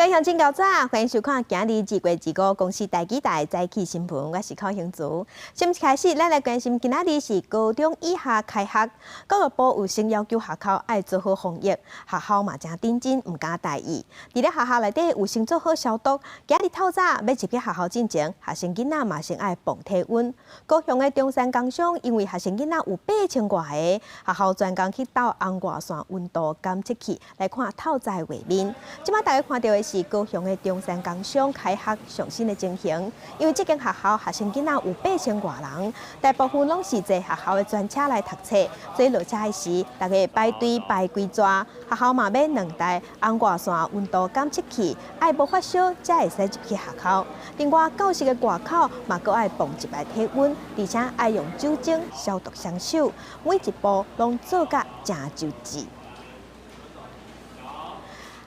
各位乡亲高早，欢迎收看今日2月2日公司台记台早起新闻，我是柯兴竹。先一开始，咱来关心今仔日是高中以下开学，教育部有先要求学校爱做好防疫，学校嘛真认真，唔敢大意。伫咧学校内底有先做好消毒。今日透早要入去学校进前，学生囡仔嘛先爱磅体温。高雄的中山工商因为学生囡仔有8000多个，学校专工去倒红外线温度监测器来看透早的画面。即摆大家看到的是高雄的中山工商开学上新的情形，因为这间学校学生囡仔有8000多人，大部分拢是坐学校的专车来读册，所以落车的时，大家排队排规抓。学校嘛买2台红外线温度监测器，爱无发烧才会使入去学校。另外，教室的外口嘛阁爱磅一摆体温，而且爱用酒精消毒双手，每一步拢做甲正周至。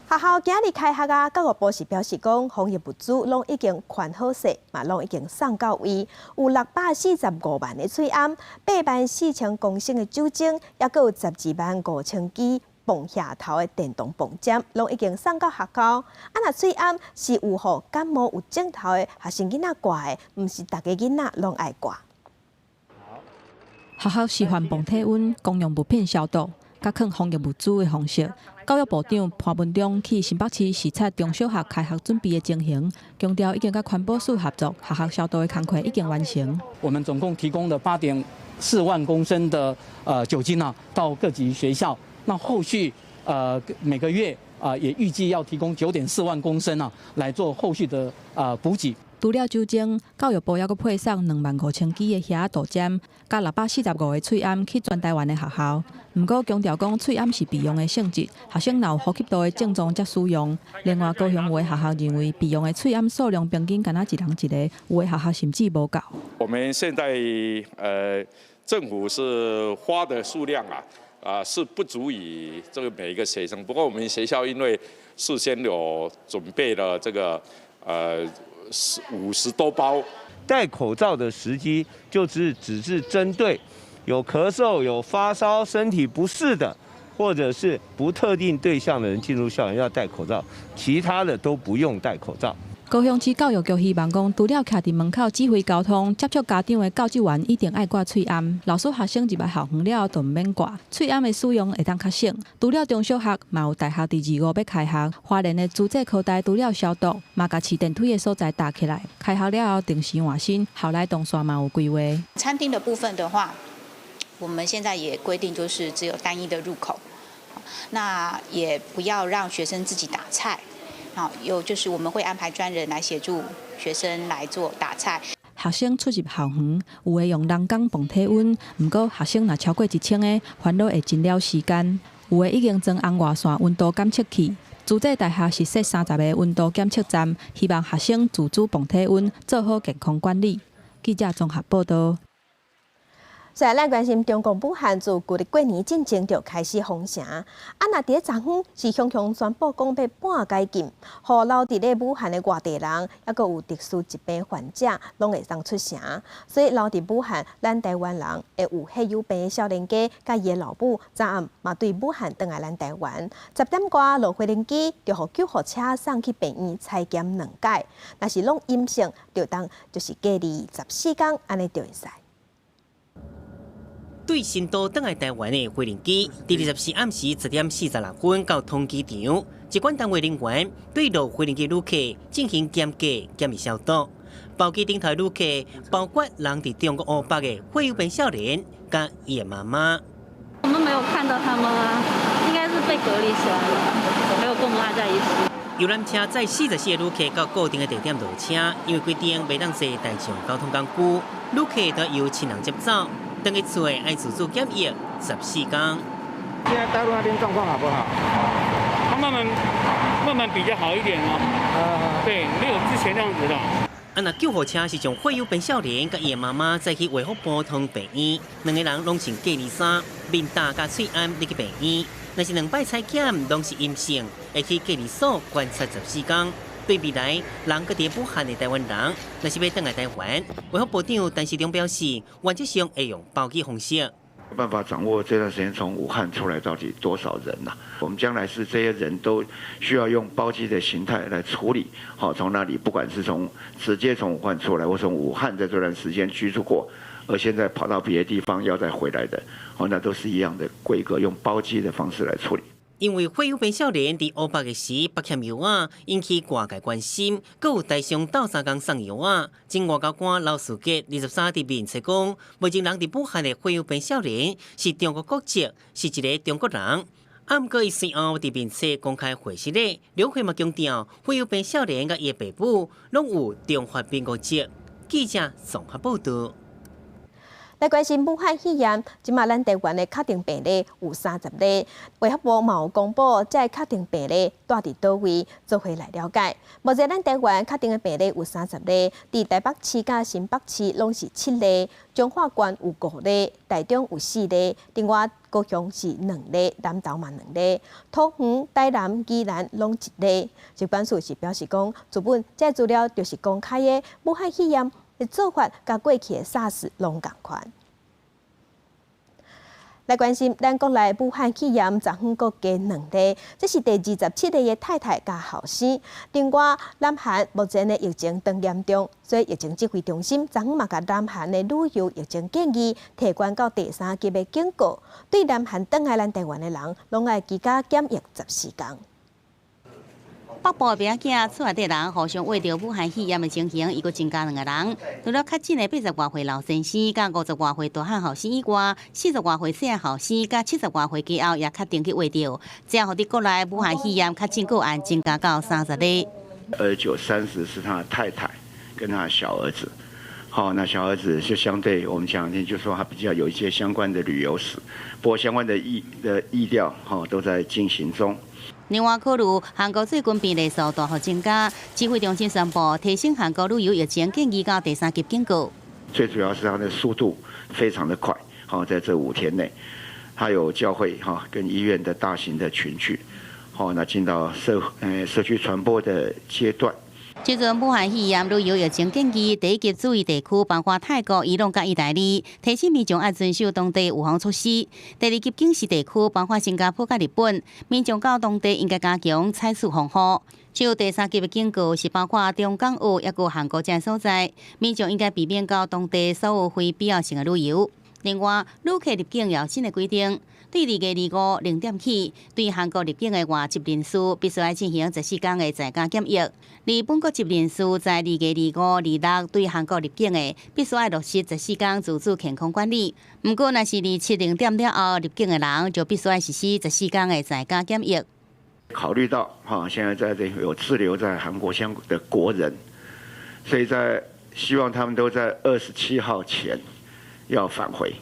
学校今日开学啊，教育部是表示讲，防疫物资拢已经款好势，嘛拢已经送到位，有645万的水颔，84000公升的酒精，也阁有125000支磅下头的电动磅针，拢已经送到学校。啊，若水颔是有互感冒有症头的学生囡仔挂的，毋是逐个囡仔拢爱挂。学校示范磅体温、公用物品消毒、甲放防疫物资的方式。教育部长潘文忠去新北市视察中小学开学准备的情形，强调已经甲环保署合作，学校消毒的工作已经完成。我们总共提供了8.4万公升的酒精啊，到各级学校。那后续每个月也预计要提供9.4万公升啊，来做后续的补给。除了酒精，教育部还阁配送25000支的血豆针，甲645个喙颔去全台湾的学校。不过强调讲，喙颔是备用的性质，学生若有呼吸道的症状才使用。另外，高雄有的学校认为备用的喙颔数量平均敢若一人一个，有的学校甚至无够。我们现在政府是花的数量是不足以这个每一个学生。不过我们学校因为事先有准备了这个50多包。戴口罩的时机只是针对有咳嗽、有发烧、身体不适的，或者是不特定对象的人进入校园要戴口罩，其他的都不用戴口罩。高雄市教育局希望讲，除了徛伫门口指挥交通、接触家长的教职员一定爱挂喙颔，老师学生入来校园了就唔免挂。喙颔的使用会当较省。除了中小学，嘛有大学伫2月要开学，花莲的资制科大除了消毒，嘛甲市电梯的所在搭起来。开学了后定时换新，校内动线嘛有规划。餐厅的部分的话，我们现在也规定就是只有单一的入口，那也不要让学生自己打菜。好，有就是我们会安排专人来协助学生来做打菜。学生出入校园，有的用人工磅体温，不过学生若超过1000个，烦恼会真了时间。有的已经装红外线温度监测器，资制大学是设30个温度监测站，希望学生自主磅体温，做好健康管理。记者综合报道。所以，咱关心中共武汉自旧日过年进前就开始封城，若伫昨昏是雄雄宣布讲要半解禁，互留伫咧武汉的外地人，还阁有特殊疾病患者，拢会当出城。所以留伫武汉，咱台湾人会有血友病的少年家，甲伊的老母，昨暗嘛对武汉转来咱台湾。10点外落飞轮机，就互救护车送去病院采检2解，若是拢阴性，就当就是隔离14天，安尼就会使。对新都登来台湾的飞轮机，第24暗时10点46分到通机场，机关单位人员对落飞轮机旅客进行检查、检疫消毒。包机顶台旅客包括人伫中国乌北的血友病少年，甲伊的妈妈。我们没有看到他们啊，应该是被隔离起来了，没有跟我们赖在一起。游览车载44个旅客到固定的地点落车，因为规定袂当坐大众交通工具，旅客都由亲人接走。等去厝诶，爱自主检疫14天。现在大陆那边状况好不好？它慢慢比较好一点哦。对，没有之前那样子的。那救护车是从血友病少年甲伊诶妈妈载去卫福部通病院，2个人拢穿隔离衫，面大甲喙颔入去病院。若是2摆采检拢是阴性，会去隔离所观察14天。对未来人搁伫武汉的台湾人，若是要转来台湾，卫福部长陈时中表示，原则上会用包机方式。有办法掌握这段时间从武汉出来到底多少人呐、我们将来是这些人都需要用包机的形态来处理，好，从那里不管是直接从武汉出来，或从武汉在这段时间居住过，而现在跑到别的地方要再回来的，好，那都是一样的规格，用包机的方式来处理。因为血友病少年伫乌北的时不欠药啊，引起外界关心，阁有大上斗相共送药啊。前外交官刘树杰23日面册讲，目前人伫武汉的血友病少年是中国国籍，是一个中国人。啊，毋过伊随后伫面册公开会实咧，刘慧嘛强调，血友病少年甲伊的爸母拢有中华民国籍。记者综合报道。来关心武汉肺炎，即马咱台湾的确定病例有30例，卫福部嘛有公布，这确定病例住伫倒位，做伙来了解。目前咱台湾确定的病例有30例，伫台北市甲新北市拢是7例，彰化县有5例，台中有4例，另外高雄是2例，南投嘛2例，桃园、台南、宜兰拢1例。疾管署是表示讲，资本这资料就是公开的，武汉肺炎的做法甲过去的 SARS 拢同款。来关心咱国内武汉肺炎昨昏各加2例，这是第27例的太太加后生。另外，南韩目前的疫情更严重，所以疫情指挥中心昨昏嘛甲南韩的旅游疫情建议提悬到第3级的警告，对南韩返来咱台湾的人，拢要居家检疫14天。北部的病仔厝内底人互相为着武汉肺炎的情形，伊阁增加2个人。除了确诊的80多岁老先生、甲50多岁大汉后生以外，40多岁细后生、甲70多岁家后也确定去为着，这样，互伫国内武汉肺炎确诊个案增加到30例。29、30是他的太太跟他的小儿子。好，那小儿子就相对我们前2天就说他比较有一些相关的旅游史，不过相关的疫调都在进行中。另外，考虑韩国最近病例数大幅增加，指挥中心宣布提升韩国旅游疫情建议到第3级警告。最主要是它的速度非常的快，好，在这5天内，它有教会跟医院的大型的群聚，好，那进到社区传播的阶段。即阵武汉肺炎旅游疫情建议第1级注意地区包括泰国、伊朗甲意大利，提醒民众要遵守当地预防措施。第2级警示地区包括新加坡甲日本，民众到当地应该加强采取防护。就第3级的警告是包括中港澳抑个韩国等所在，民众应该避免到当地所有非必要性的旅游。另外，旅客入境也有新的规定。对2月25 0点起，对韩国入境的外籍人士必须要进行14天的在家检疫；而本国籍人士在2月25、26对韩国入境的，必须要落实14天自主健康管理。不过，若是27 0点了后入境的人，就必须要实施14天的在家检疫。考虑到现在在这有滞留在韩国相的国人，所以希望他们都在27号前要返回。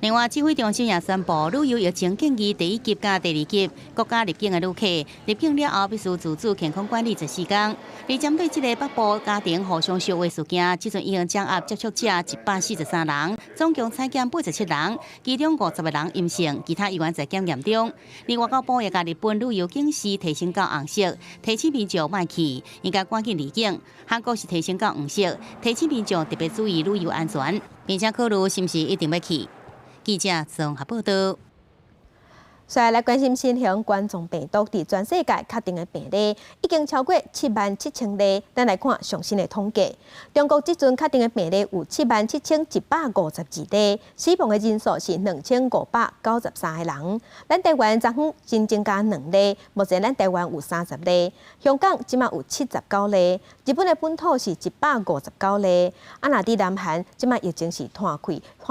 另外，指挥中心也宣布，旅游疫情建议第1级甲第2级国家入境的旅客，入境了后必须自主健康管理14天。而针对这个北部家庭互相相位事件，即阵已经掌握接触者143人，总共采检87人，其中50个人阴性，其他依然在检验中。另外，外交部也甲日本旅游警示提升到红色，提醒民众莫去，应该赶紧离境。韩国是提升到黄色，提醒民众特别注意旅游安全，并且考虑是毋是一定要去。记者综合报道。再来关心新型冠状病毒伫全世界确定的病例已经超过77000例。咱来看上新的统计，中国即阵确定的病例有77152例，死亡的人数是2593个人。咱台湾昨昏新增加2例，目前咱台湾有30例，香港即马有79例，日本的本土是159例。啊，若伫南韩即马疫情是摊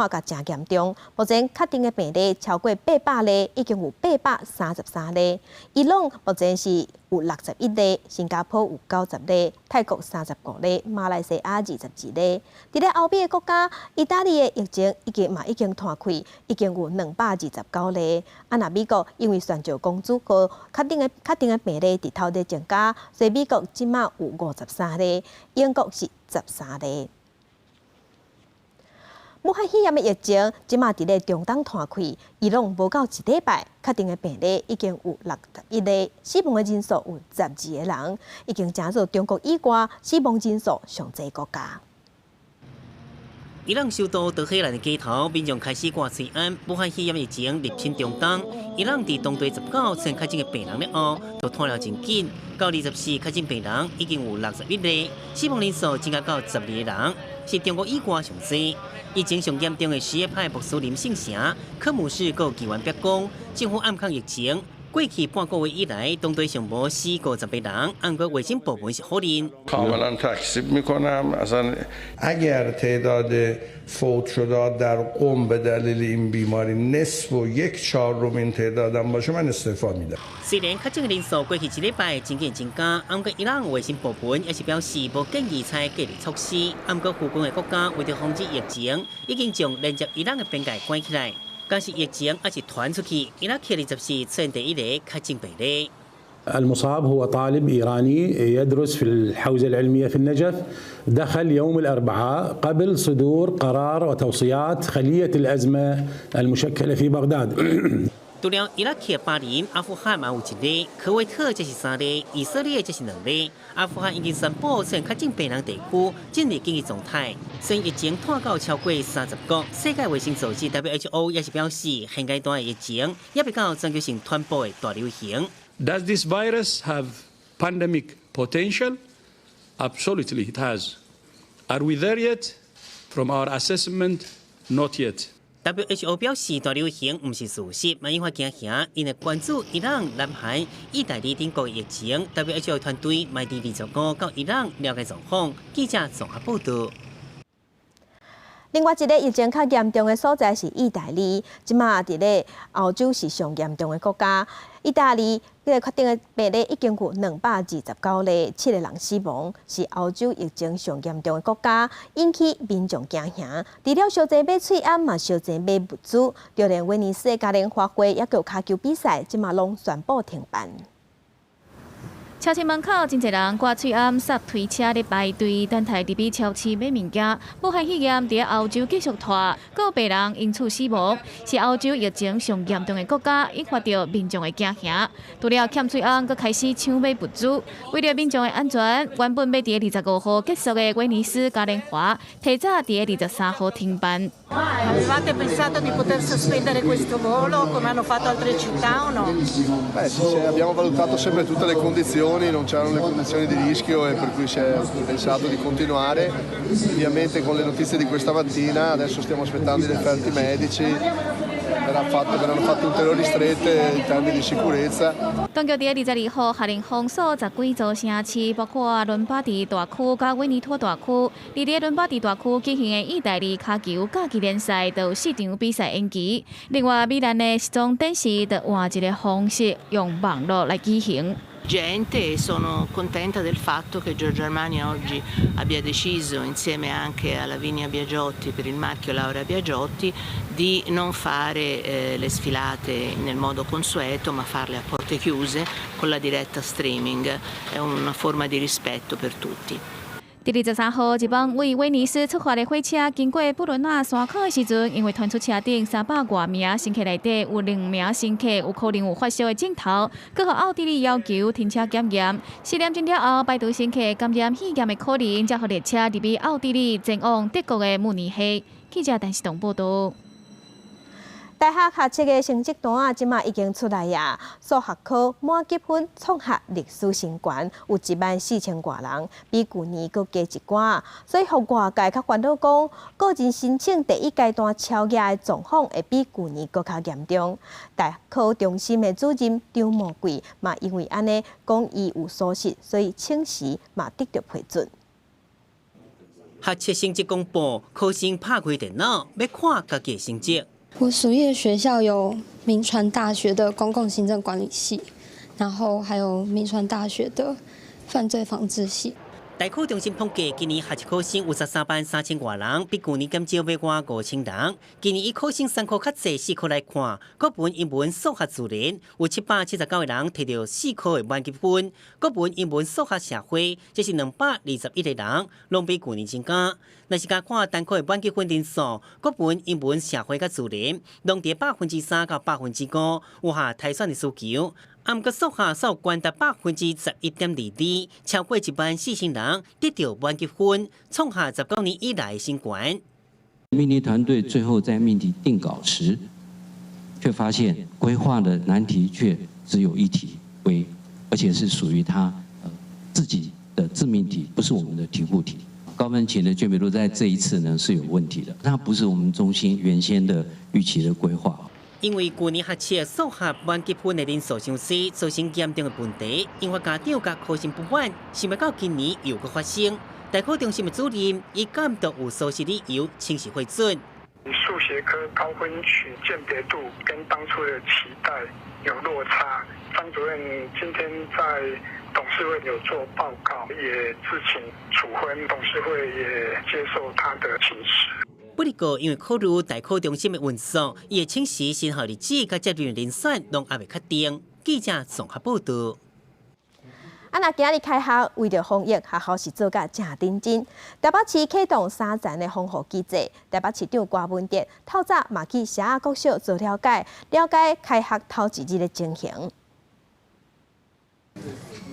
甲真严重，目前确定的病例超过800例，已经有833例，伊朗目前是有61例，新加坡有90例，泰国35例，马来西亚22例。伫咧欧美的国家，意大利的疫情已经摊开，已经有229例。啊，那美国因为全球公主和确定的病例伫头日增加，所以美国即马有53例，英国是13例。武汉肺炎的疫情即马伫咧中东摊开，伊朗无到1礼拜，确定的病例已经有61例，死亡的人数有12个人，已经加入中国以外死亡人数上济国家。伊朗首都德黑兰的街头，民众开始挂催安，武汉肺炎疫情入侵中东。伊朗伫当地19千确诊的病人了后，都拖了真紧。到24确诊病人已经有61例，死亡人数增加到12个人，是中国以外上多。疫情上严重的什叶派穆斯林圣城科姆市，有机关逼供，政府暗抗疫情。过去半个月以来，当地上无450人，按个卫生部门是否认。کاملا تکذیب میکنم اصلا اگر تعداد فوت شده در قم به دلیل این بیماری نصف و 1/4 این تعدادم باشه من استعفا میدم。虽然确诊的人数过去一礼拜渐渐增加，不过伊朗卫生部门也是表示无建议采隔离措施。不过附近的国家为了防止疫情，已经将连接伊朗的边界关起来。但是疫情还是传出去，伊拉克24出现第一例确诊病例。المصاب هو طالب إيراني يدرس في الحوزة العلمية في النجف دخل يوم الأربعاء قبل صدور قرار وتوصيات خلية الأزمة المشكلة في بغداد 除了伊拉克8例，阿富汗嘛有1例，科威特这是3例，以色列这是2例。阿富汗已经宣布从确诊病人地区进入紧急状态，虽然疫情拖到超过30国，世界卫生组织 WHO 也是表示，现阶段的疫情也比较全球性传播的大流行。Does this virus have pandemic potential? Absolutely, it has. Are we there yet? From our assessment, not yet. WHO 表示，大流行不是事实，嘛引发惊吓，因为关注伊朗、南韩、意大利等国的疫情。WHO 团队迈伫25到伊朗了解状况。记者综合报道。另外一个疫情较严重的所在是意大利，即马伫咧欧洲是上严重的国家。意大利确定的病例已经有229例，7个人死亡，是欧洲疫情上严重的国家，引起民众惊吓。除了烧钱买喙安，嘛烧钱买物资，就连威尼斯的嘉年华会也有骹球比赛，即马拢宣布停办。超市门口真侪人挂喙安、塞推车咧排队，等待入去超市买物件。武汉肺炎伫欧洲继续拖，各有病人因此死亡，是欧洲疫情上严重的国家，引发着民众的惊吓。除了欠喙安，佮开始抢买物资。为了民众的安全，原本要伫25号结束的威尼斯嘉年华，提早伫23号停办。Avevate pensato di poter sospendere questo volo come hanno fatto altre città o no? Sì, abbiamo valutato sempre tutte le condizioni, non c'erano le condizioni di rischio e per cui si è pensato di continuare. Ovviamente con le notizie di questa mattina adesso stiamo aspettando i referti medici, verranno fatte ulteriori strette in termini di sicurezza. 当局伫22号下令封锁10几座城市，包括伦巴第大区甲威尼托大区。伫咧伦巴第大区进行的意大利骹球夏季联赛，就有4场比赛延期。另外，米兰的时装展示就换一个方式，用网络来举行。gente e sono contenta del fatto che Giorgio Armani oggi abbia deciso, insieme anche a Lavinia Biagiotti per il marchio Laura Biagiotti, di non fare le sfilate nel modo consueto ma farle a porte chiuse con la diretta streaming. È una forma di rispetto per tutti. 第23号，一班为威尼斯出发的火车经过布伦纳山口的时阵，因为传出车顶300多名乘客内底有2名乘客有可能有发烧的镜头，佮互奥地利要求停车检验。4点钟了后，排队乘客感染肺炎的可能，才互列车入去奥地利前往德国的慕尼黑。记者陈世栋报道。大学学测的成绩单啊，即马已经出来呀。数学科满级分创下历史新高，有14000多人，比去年佫加一寡。所以，互外界较烦恼讲，个人申请第一阶段超额的状况会比去年佫较严重。大考中心的主任张茂贵嘛，因为安尼讲伊有疏失，所以请辞嘛得到批准。学测成绩公布，考生拍开电脑要看家己的成绩。我所念的学校有铭传大学的公共行政管理系，然后还有铭传大学的犯罪防治系。大考中心统计，今年学测考生有13班3000多人，比去年减少要外5000人。今年以考生3科较济4科来看，国文、英文、数学、自然有779个人摕到4科的满级分。国文、英文、数学、社会，这是221个人，拢比去年增加。若是甲看单科的满级分人数，国文、英文、社会甲自然，拢伫3%到5%，有下提选的需求。毋过数学数高达11.22%，超过14000人得到满级分，创下19年以来的新高。命题团队最后在命题定稿时，却发现规划的难题却只有一题而且是属于他自己的自命题，不是我们的题库题。高分期的卷笔录在这一次呢是有问题的，它不是我们中心原先的预期的规划。因为去年学测数学晚结分的人数上少，造成严重的问题，引发家长甲考生不满，想不到今年又搁发生。大考中心的主任以监督有疏失理由请示会准。数学科高分取鉴别度跟当初的期待有落差，张主任今天在董事会有做报告，也自请处分，董事会也接受他的请示。不过，因为考虑大考中心的运作，也请示新校日子甲接任人选拢还未确定。记者综合报道。那今日开学，为了防疫，学校是做甲正认真。台北市启动3层的防护机制，台北市长郭文哲透早嘛去社仔国小做了解开学头一日的情形。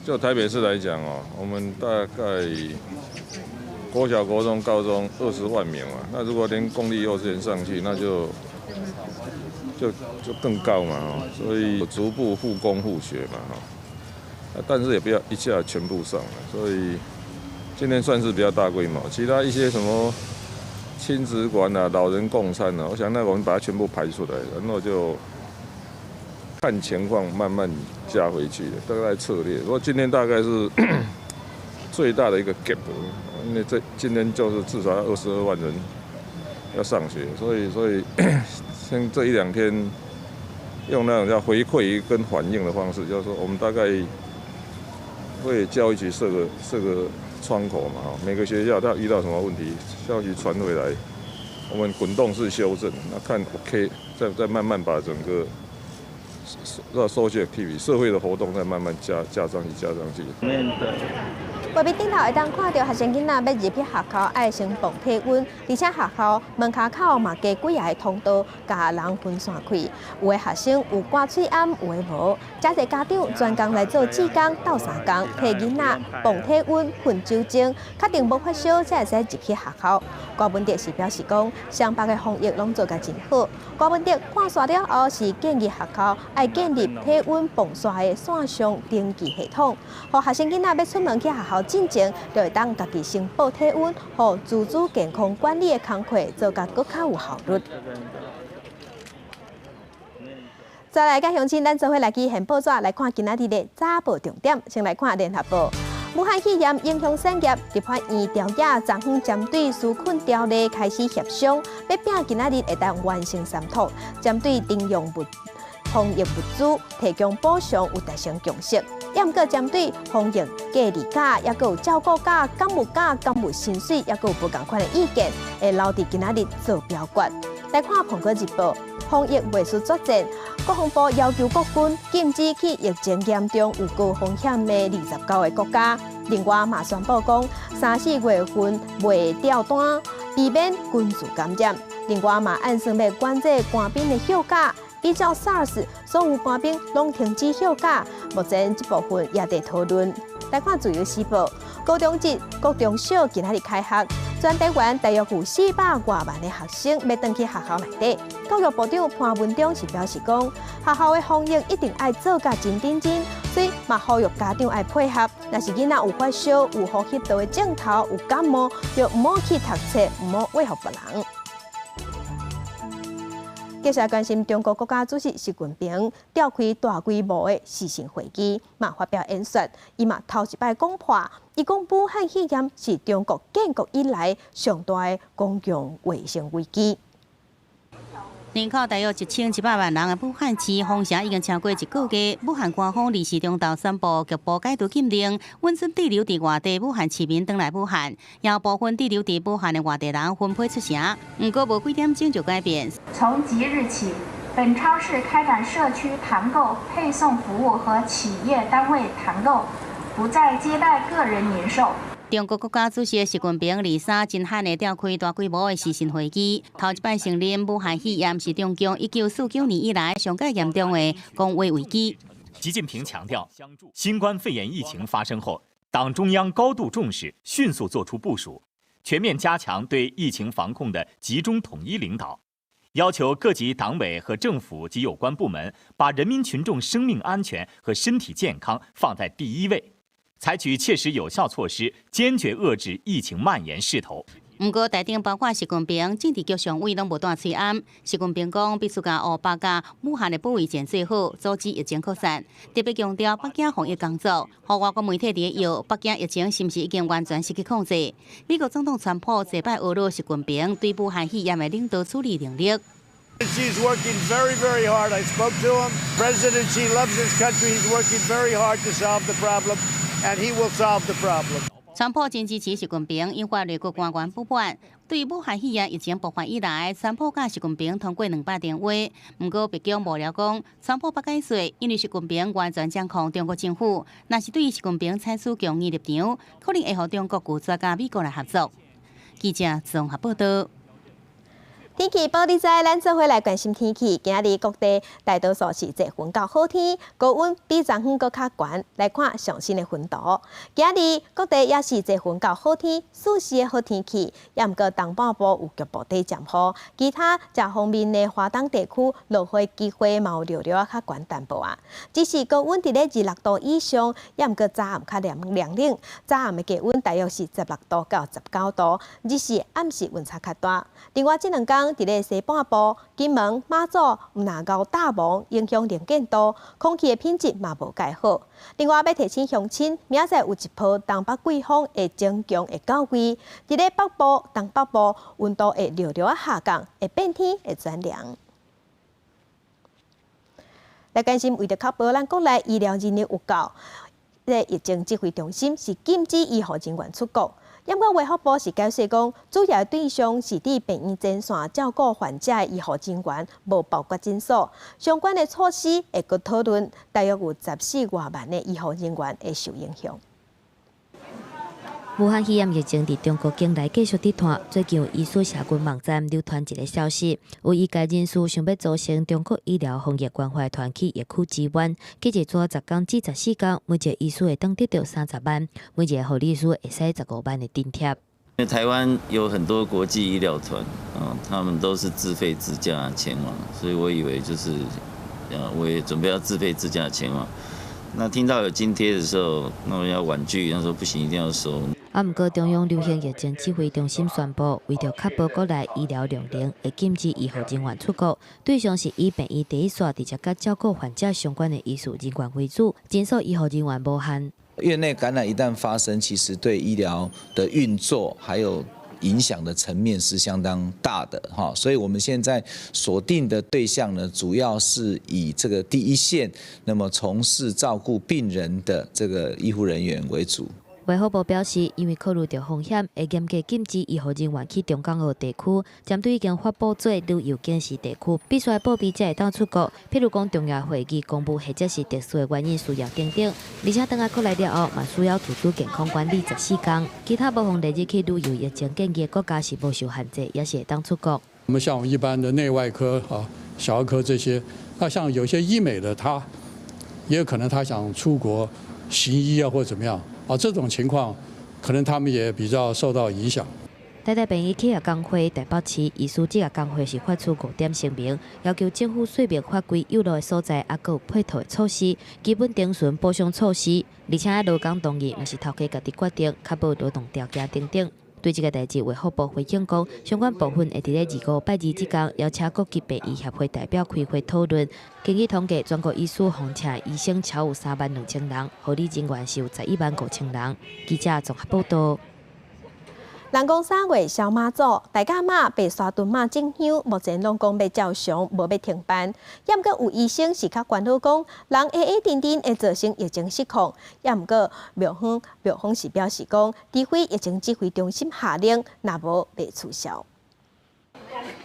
就台北市来讲我们大概国小、国中、高中20万名嘛，那如果连公立幼稚园上去，那就更高嘛所以逐步复工复学嘛但是也不要一下全部上了，所以今天算是比较大规模。其他一些什么亲子馆老人共餐我想那我们把它全部排出来，然后就看情况慢慢加回去的，大概策略。不过今天大概是最大的一个 gap， 因为今天就是至少要22万人要上学，所以像这1-2天用那种叫回馈跟反应的方式，就是说我们大概会教育局设个窗口嘛，每个学校它遇到什么问题，教育局传回来，我们滚动式修正，那看 OK， 再慢慢把整个social activity 社会的活动再慢慢加上去。画面顶头会当看到学生囡仔要入去学校，爱先磅体温，而且学校门口口嘛加几个通道，甲人分散开。有的学生有挂喙罨，有的无。这些家长专工来做4工到3工，替囡仔磅体温、喷酒精，确定无发烧才会使入去学校。郭文哲是表示讲，双北的防疫拢做甲真好。郭文哲看煞了后，是建议学校爱建立体温磅刷的线上登记系统，互学生囡仔要出门去学校进前，就会当家己先报体温，互自主健康管理的工作做甲更较有效率。再来，甲乡亲，咱做伙来去现报纸来看今仔日的早报重点。先来看联合报。武汉肺炎影响产业，立法院调解昨昏针对纾困条例开始协商，要拼今仔日会当完成3读，针对定用防疫物资提供补偿有达成共识，也毋过针对防疫隔离假，也有照顾假、干务假、干务薪水，也有不同款的意见，会留伫今仔日做表决。来看《苹果日报》。防疫卫戍作战，国防部要求国军禁止去疫情严重、有高风险的29个国家。另外，嘛宣布讲3-4月份未调单，避免军事感染。另外，嘛按算要管制官兵的休假，依照 SARS， 所有官兵拢停止休假。目前这部分也在讨论。来看《自由时报》，高中节、高中小今仔日开学。全台湾大约有400多万的学生要回去学校内底。教育部长潘文忠是表示讲，学校的防疫一定爱做甲真认真，所以嘛呼吁家长爱配合。若是囡仔有发烧、有呼吸道的症头、有感冒，就唔好去读册，唔好威胁别人。继续关心中国国家主席习近平召开大规模的视讯会议，嘛发表演说，伊嘛头一摆讲破，伊讲武汉肺炎是中国建国以来上大的公共卫生危机。人口大约1100万人的武汉市封城已经超过1个月。武汉官方24中昼宣布局部解除禁令，允许滞留伫外地武汉市民返来武汉，也有部分滞留伫武汉的外地人分配出城。不过无几点钟就改变。从即日起，本超市开展社区团购配送服务和企业单位团购，不再接待个人零售。中国国家主席习近平23真罕的召开大规模的视讯会议，头一摆承认武汉肺炎是中共1949年以来上较严重的公卫危机。习近平强调，新冠肺炎疫情发生后，党中央高度重视，迅速作出部署，全面加强对疫情防控的集中统一领导，要求各级党委和政府及有关部门把人民群众生命安全和身体健康放在第一位，采取切实有效措施，坚决遏制疫情蔓延势头。不过，台顶包括习近平、政治局常委拢无断催暗。习近平讲，必须甲500家武汉的保卫战做好，阻止疫情扩散。特别强调北京防疫工作，互外国媒体伫摇北京疫情是毋是已经完全失去控制？美国总统川普祭拜俄罗习近平对武汉肺炎的领导处理能力。He's working very, very hard. I spoke to him. President Xi loves his country. He's working very hard to solve the problem, and he will solve the problem. 川普真支持习近平，引发内国官员不满。对于武汉肺炎疫情爆发以来，川普甲习近平通过200电话。不过，北京幕僚讲，川普不解说，因为习近平完全掌控中国政府，若是对习近平采取强硬立场，可能会和中国拒绝甲美国来合作。记者综合报道。天气报你知，咱做伙来关心天气。今日各地大多数是多云到好天，高温比昨昏搁较悬。来看上新的温度。今日各地也是多云到好天，舒适的好天气。也毋过东半部有局部地降雨，其他这方面的华东地区落雪机会嘛有略略较悬淡薄啊。只是高温伫咧26度以上，也毋过早暗较凉冷，早暗的低温大约是16度到19度，只是暗时温差较大。另外，这2天伫咧西半部、金门、马祖有那高大雾，影响能见度，空气的品质嘛无介好。另外，要提醒乡亲，明仔有一波东北季风会增强会到位，伫咧北部、东北部温度会略略下降，会变天会转凉。来关心，为着确保咱国内医疗人力有够，疫情指挥中心是禁止医护人员出国。因过卫福部是解释讲，主要对象是伫病院前线照顾患者的医护人员，无包括诊所。相关的措施会搁讨论，大约有14多万的医护人员会受影响。武汉肺炎疫情伫中国境内继续跌断，最近有医术社群网站流传一个消息，有医界人士想要组成中国医疗防疫关怀团去疫区支援，计一组10天至14天，每一个医师会当得到30万，每一个护理师会使15万的津贴。因为台湾有很多国际医疗团，他们都是自费自驾前往，所以我以为就是，我也准备要自费自驾前往。那听到有津贴的时候，那我要婉拒，他说不行，一定要收。不过，中央流行疫情指挥中心宣布，为着确保国内医疗量能，会禁止医护人员出国，对象是以病院第一线直接甲照顾患者相关的医术人员为主，诊所医护人员无限。院内感染一旦发生，其实对医疗的运作还有影响的层面是相当大的哈，所以我们现在锁定的对象呢，主要是以这个第一线，那么从事照顾病人的这个医护人员为主。卫福部表示，因为考虑到风险，会严格禁止医护人员去中港澳地区。针对已经发布做旅游警示地区，必须报备才会当出国。譬如讲重要会议、公务或者是特殊的原因需要等等。而且等下国来了后，嘛需要自主健康管理14天。其他无妨立日去旅游疫情建议国家是无受限制，也是会当出国。我们像一般的内外科小儿科这些，那像有些医美的，他也有可能他想出国行医或者怎么样。这种情况，可能他们也比较受到影响。台大病院企业工会台北市医师这个工会是发出5点声明，要求政府说明法规有漏的所在，还有配套的措施，基本定顺补偿措施，而且劳工同意，毋是头家家己决定，确保劳动条件等等。对这个代志，卫福部回应讲，相关部分会伫咧25拜二之间邀请各级病医协会代表开会讨论。根据统计，全国医师红请医生超有32000人，护理人员是有115000人。记者综合报道。人讲3月烧马祖，大甲妈被沙屯妈进香，目前拢讲要照常，无要停班。也毋过有医生是较关注讲，人定定会造成疫情失控。也毋过庙方是表示讲，除非疫情指挥中心下令，若无袂取消。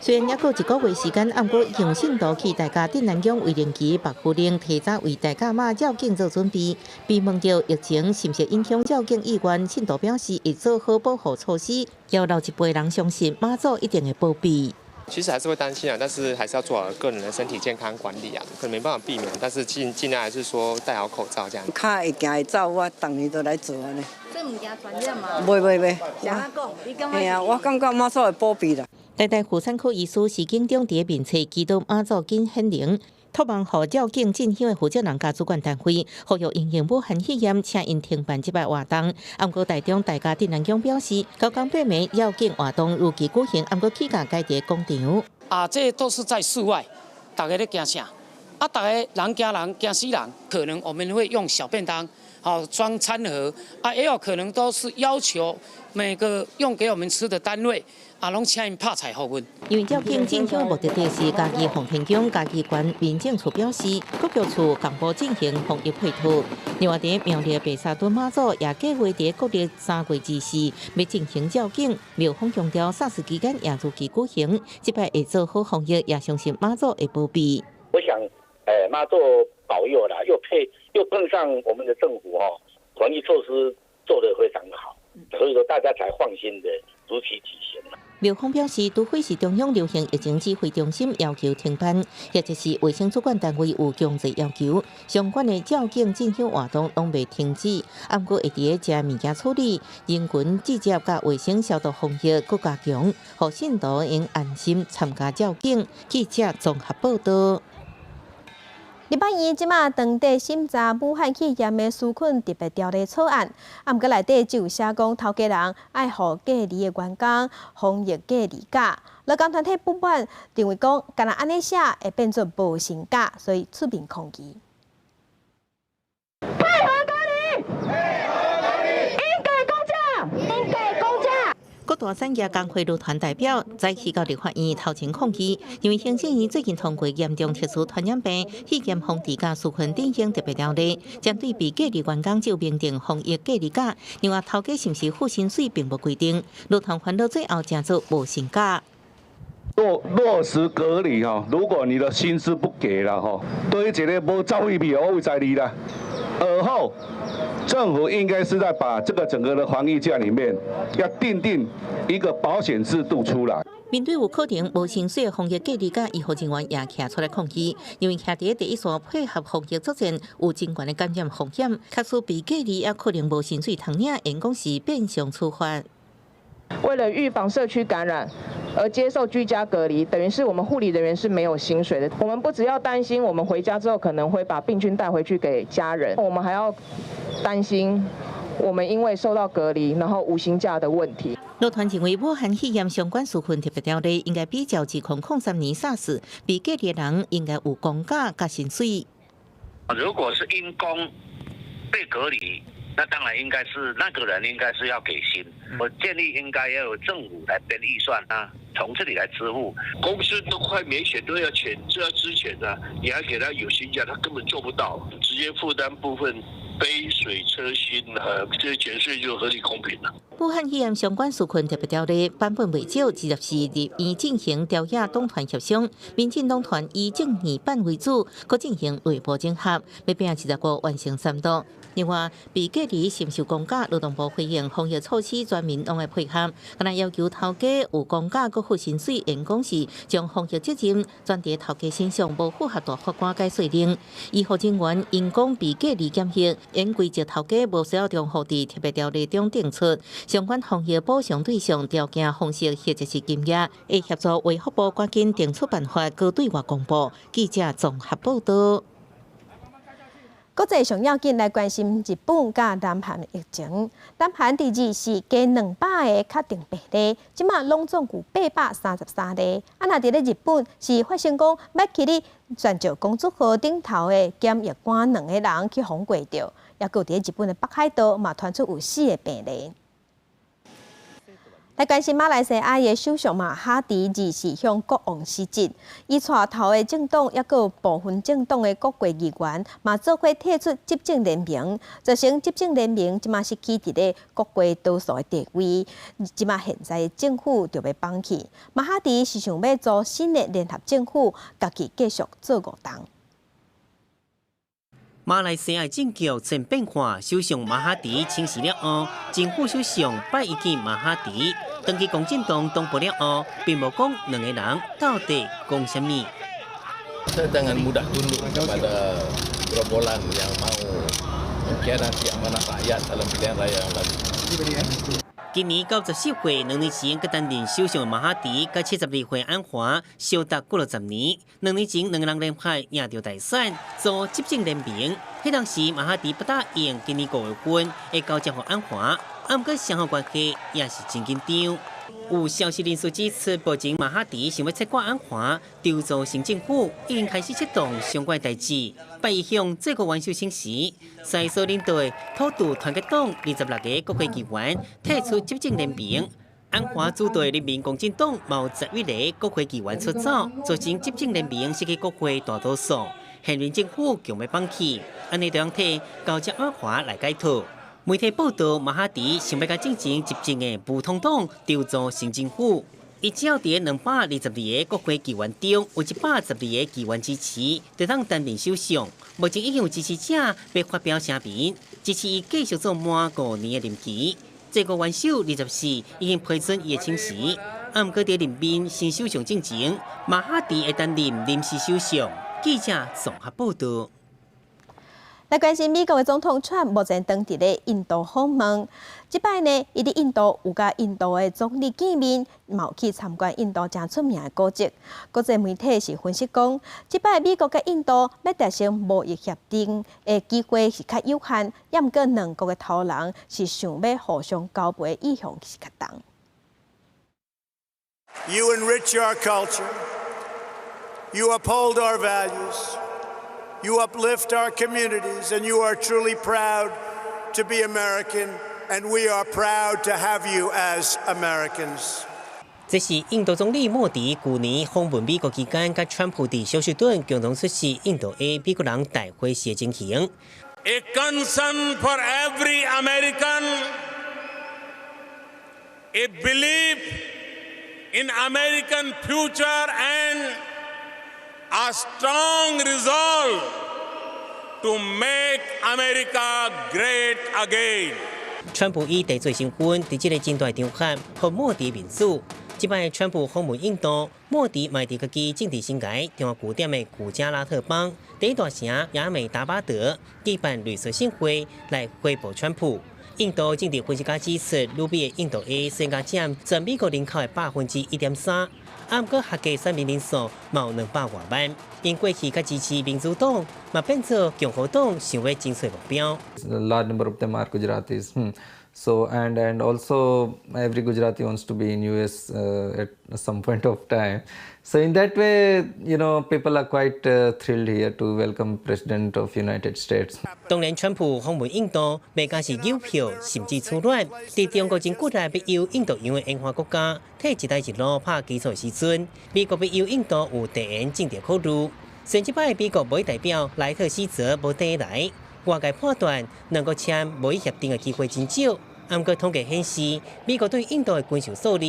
虽然还有1个月时间，不过行信徒去大家镇南宫为灵旗白夫人提早为大甲妈绕境做准备。被问到疫情是不是影响绕境意愿，信徒表示会做好保护措施，要老一辈人相信妈祖一定会保庇。其实还是会担心啊，但是还是要做好个人的身体健康管理啊，可能没办法避免，但是尽量还是说戴好口罩这样。卡会行会走，我当年都来做呢。这物件传染嘛？袂。谁讲？你感觉？嘿啊，我感觉妈祖会保庇啦。台大妇产科医师徐景中伫面册祈祷妈祖紧显灵，托梦互绕境进香的负责人甲主管单位，呼吁因应武汉肺炎，请因停办这摆活动。毋过台中大家丁南江表示，高岗八暝绕境活动如期举行，毋过起价改伫广场。这都是在室外，大家咧惊啥？大家人惊人惊死人，可能我们会用小便当，装餐盒，也有可能都是要求每个用给我们吃的单位。拢请因拍菜给阮。因为绕境进香目的地是嘉义奉天宫嘉义县民政处表示，各局处同步进行防疫配套。另外，伫苗栗白沙屯妈祖也计划伫国历3月24要进行绕境，庙方强调霎时期间也如期举行，这摆会做好防疫，也相信妈祖会保庇。我想，妈祖保佑啦，又碰上我们的政府防疫措施做得非常好，所以说大家才放心的如期举行。庙方表示，除非是中央流行疫情指挥中心要求停办，或者是卫生主管单位有强制要求，相关的绕境进香活动拢未停止。不过会伫食物件处理、人群直接甲卫生消毒防疫更加强，互信徒应安心参加绕境。记者综合报道。立法院即马当地审查武汉肺炎的纾困特别条例草案，毋过内底就写讲头家人爱互隔离的员工防疫隔离假。劳工团体不满，认为讲干那安尼写会变作无薪假，所以出面抗议。配合隔离，应该公假，应该公假。各大产业工会路团代表在去到立法院头前抗议，因为行政院最近通过严重特殊传染病肺炎防治甲纾困振兴特别条例，针对被隔离员工就明定防疫隔离假。另外，头家是不是付薪水并无规定，路团烦恼最后成做无薪假。落实隔离如果你的薪资不给了对于一个无走一笔我会在你啦。而后，政府应该是在把这个整个的防疫假里面，要定一个保险制度出来。面对有可能无薪水的防疫隔离假，医护人员也徛出来抗议，因为徛伫第一线配合防疫作战，有真悬的感染风险，确实被隔离也可能无薪水通领，员工是变相处罚。为了预防社区感染而接受居家隔离，等于是我们护理人员是没有薪水的。我们不只要担心我们回家之后可能会把病菌带回去给家人，我们还要担心我们因为受到隔离然后无薪假的问题。路团认为，武汉肺炎相关纾困特别条例应该比照2003年SARS，被隔离的人应该有公假加薪水。如果是因公被隔离，那当然应该是那个人应该是要给薪。我建议应该要有政府来编预算从这里来支付。公司都快没钱，都要钱，就要支钱你还给他有薪假，他根本做不到，直接负担部分杯水车薪这些减税就合理公平了。武汉肺炎相关纾困特别条例版本未少，24日已进行调野党团协商，民进党团以正议办为主，可进行内部整合，要拼25完成3读。另外，被隔离承受公假，劳动部回应防疫措施全民拢来配合，敢若要求头家有公假搁付薪水，员工是将防疫责任转伫头家身上，无符合大法官解说令。医护人员因讲被隔离检疫，因规则头家无需要中户伫特别条例中定出相关防疫补偿对象条件方式或者是金额，会协助卫福部赶紧定出办法，搁对外公布。记者综合报道。国际上要紧来关心日本甲南韩的疫情。南韩第二是加200个确定病例，即马拢总有833例。若伫咧日本是发生讲要去咧泉州公主号顶头的检疫官2个人去封过着，也搁伫日本的北海道嘛传出有4个病例。来关心马来西亚的首相马哈迪24向国王辞职，伊带头的政党也有部分政党的国会议员嘛做伙退出执政联盟，造成执政联盟即马失去伫咧国会多数的地位，即马现在政府就要放弃。马哈迪是想要组新的联合政府，家己继续做五党。马来西亚政局真变化，首相马哈迪请辞了后，政府首相拜一见马哈迪，登记共进党东部了后，并无讲2个人到底讲什么。Saya dengan mudah tunduk kepada gerombolan yang mau mengkhianati amanah rakyat dalam pilihan raya yang lalu. 今年90歲，2年前佢擔任首相嘅馬哈迪，甲72歲安華相達過60年。2年前兩人連排贏到大選，做執政聯盟。迄當時馬哈迪不答應今年5月份會交接予安華，不過雙方關係也是真緊張。有消息人士指出，目前馬哈迪想要撤掛安華，調做新政府，已經開始啟動相關代志。8月向最高元首請示，在所領導土獨團結黨26個國會議員提出執政聯盟。安華組隊人民公正黨冇11個國會議員出走，造成執政聯盟失去國會大多數。現任政府強要放棄，安尼就用替交接安華來解套。媒體報道，馬哈迪想要甲進前執政嘅不通黨調做新政府，伊只要喺222個國會議員中有112個議員支持，就當擔任首相。目前已經有支持者要發表聲明，支持伊繼續做滿5年嘅任期。最高元首24已經批准伊嘅請辭，不過喺任命新首相之前，馬哈迪會擔任臨時首相。記者綜合報道。來關心美國嘅總統川目前當地嘅印度訪問，即擺呢，伊喺印度有甲印度嘅總理見面，冇去參觀印度正出名嘅古蹟。國際媒體是分析講，即擺美國甲印度要達成貿易協定嘅機會是較有限，也毋過兩國嘅頭人是想要互相交配意向是較重。You enrich our culture. You uphold our values. You uplift our communities, and you are truly proud to be American, and we are proud to have you as Americans. 這是印度總理莫迪去年訪問美國期間，甲川普喺休斯頓共同出席印度嘅美國人大會時進行。A concern for every American, a belief in American future and a strong resolve to make America great again. 川普以地罪身份喺這個戰大場合和莫迪面子。即擺川普訪問印度，莫迪賣地佢政治生涯重要據點嘅古加拉特邦第一大城雅美達巴德舉辦綠色盛會來回報川普。印度政治分析家指出，盧比嘅印度嘅世界佔全美國人口嘅1.3%。不過客家選民人數冇200多萬，因過去較支持民主黨，嘛變做共和黨想要爭取目標。A large number of them are Gujaratis. So and also every Gujarati wants to be in US at some point of time. So in that way, people are quite thrilled here to welcome President of United States. 當然，川普訪問印度，未假是有票，甚至出亂。喺中國真古來必要印度樣嘅演化國家，替一帶一路拍基礎時陣，美國必要印度有地緣政治考慮。上一擺美國貿易代表萊特希澤無抵來。外界判斷能夠簽貿易協定嘅機會真少，不過統計顯示，美國對印度嘅軍售數字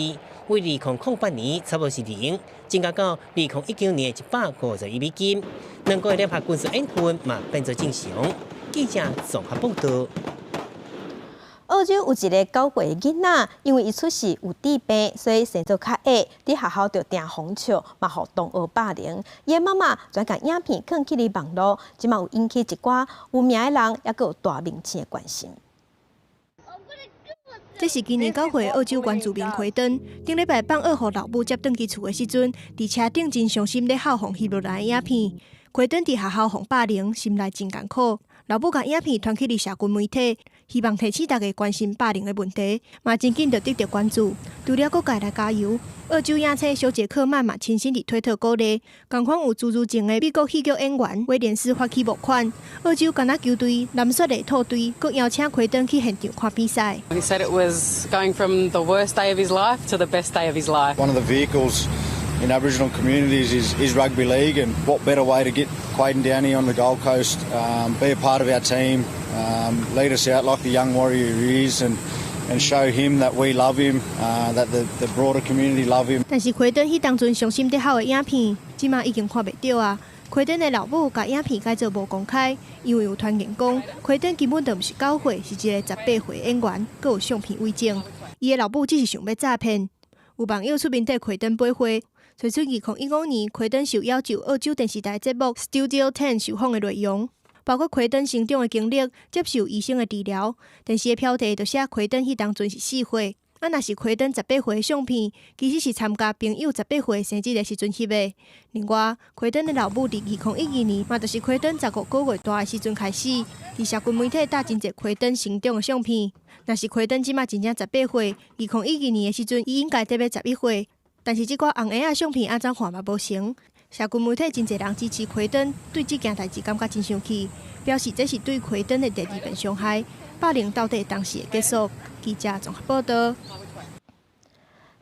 為2008年差不多是0，增加到2019年150億美金。兩國嘅聯合軍事演訓嘛變做正常。記者綜合報道。澳洲有一個9歲嘅囡仔，因為伊出世有智病，所以生做較矮，喺學校就定風笑，嘛互同學霸凌。伊嘅媽媽轉甲影片放起嚟網絡，即嘛有引起一寡有名嘅人，也閣有大明星嘅關心。這是今年9歲嘅澳洲原住民奎登，頂禮拜放學互老母接轉去厝嘅時陣，佇車頂真傷心咧哭互翕落來嘅影片。奎登佇學校互霸凌，心內真艱苦。老母甲影片傳起嚟社群媒體，希望提醒大家關心霸凌嘅問題，嘛真緊就得到關注。除了各界來加油，澳洲影星小傑克曼嘛親身佇推特鼓勵，同款有自前嘅美國戲劇演員威廉斯發起募款。澳洲橄欖球隊藍色嘅兔隊，佮邀請奎登去現場看比賽。He said it was going from the worst day of his life to the best day of his life. One of the vehicles in Aboriginal communities is rugby league, and what better way to get Quaden down here on the Gold Coast, be a part of our team, lead us out like the young warrior he is, and show him that we love him, that the broader community love him. 但是奎登迄當陣傷心得哭的影片，即馬已經看袂到啊。奎登的老母甲影片改做無公開，因為有傳言講奎登根本就毋是9歲，是一個18歲演員，佮有相片偽證。伊的老母只是想要詐騙。有網友出面替奎登背會。隨出2015年，奎登受要求澳洲電視台節目 Studio 10受訪的內容。包括奎登成长的经历、接受医生的治疗。电视的标题就写奎登迄当阵是4岁。若是奎登18岁的相片，其实是参加朋友18岁生日的时阵翕的。另外，奎登的老母伫2012年，嘛就是奎登15个月大的时阵开始，伫社群媒体搭真侪奎登成长的相片。若是奎登即马真正18岁，2012年的时阵，伊应该得要11岁，但是即个红鞋相片安怎看嘛无成。社群媒体真侪人支持奎登，对这件代志感觉真生气，表示这是对奎登的第2遍伤害。霸凌到底当时会结束？记者综合报道。